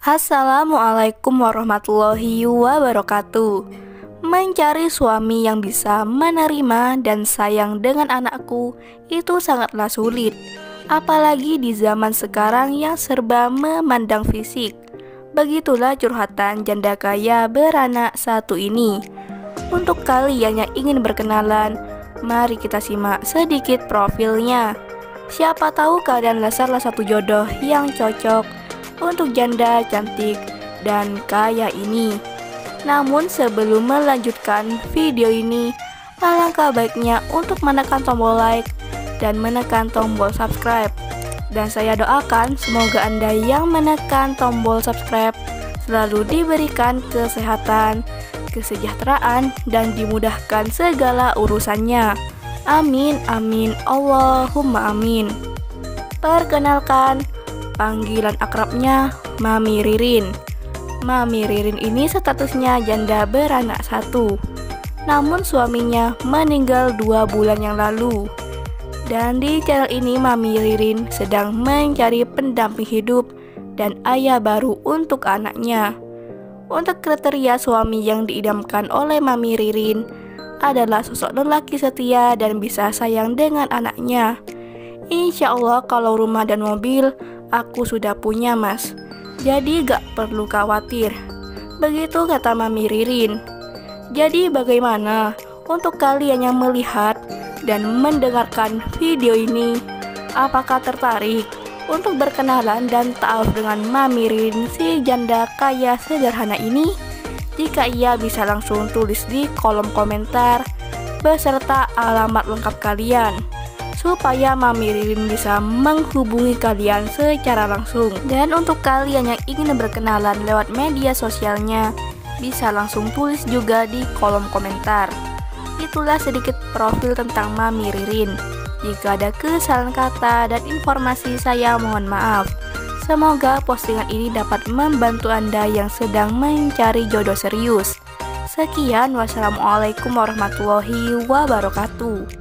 Assalamualaikum warahmatullahi wabarakatuh. Mencari suami yang bisa menerima dan sayang dengan anakku itu sangatlah sulit. Apalagi di zaman sekarang yang serba memandang fisik. Begitulah curhatan janda kaya beranak satu ini. Untuk kalian yang ingin berkenalan, mari kita simak sedikit profilnya. Siapa tahu kalian salah satu jodoh yang cocok untuk janda cantik dan kaya ini. Namun sebelum melanjutkan video ini, alangkah baiknya untuk menekan tombol like dan menekan tombol subscribe. Dan saya doakan semoga Anda yang menekan tombol subscribe selalu diberikan kesehatan, kesejahteraan, dan dimudahkan segala urusannya. Amin, amin, Allahumma amin. Perkenalkan, panggilan akrabnya Mami Ririn. Mami Ririn ini statusnya janda beranak satu. Namun suaminya meninggal 2 bulan yang lalu. Dan di channel ini Mami Ririn sedang mencari pendamping hidup dan ayah baru untuk anaknya. Untuk kriteria suami yang diidamkan oleh Mami Ririn adalah sosok lelaki setia dan bisa sayang dengan anaknya. Insya Allah kalau rumah dan mobil aku sudah punya mas, jadi gak perlu khawatir. Begitu kata Mami Ririn. Jadi bagaimana untuk kalian yang melihat dan mendengarkan video ini? Apakah tertarik untuk berkenalan dan ta'aruf dengan Mami Ririn si janda kaya sederhana ini? Jika iya bisa langsung tulis di kolom komentar beserta alamat lengkap kalian, supaya Mami Ririn bisa menghubungi kalian secara langsung. Dan untuk kalian yang ingin berkenalan lewat media sosialnya, bisa langsung tulis juga di kolom komentar. Itulah sedikit profil tentang Mami Ririn. Jika ada kesalahan kata dan informasi, saya mohon maaf. Semoga postingan ini dapat membantu Anda yang sedang mencari jodoh serius. Sekian, wassalamualaikum warahmatullahi wabarakatuh.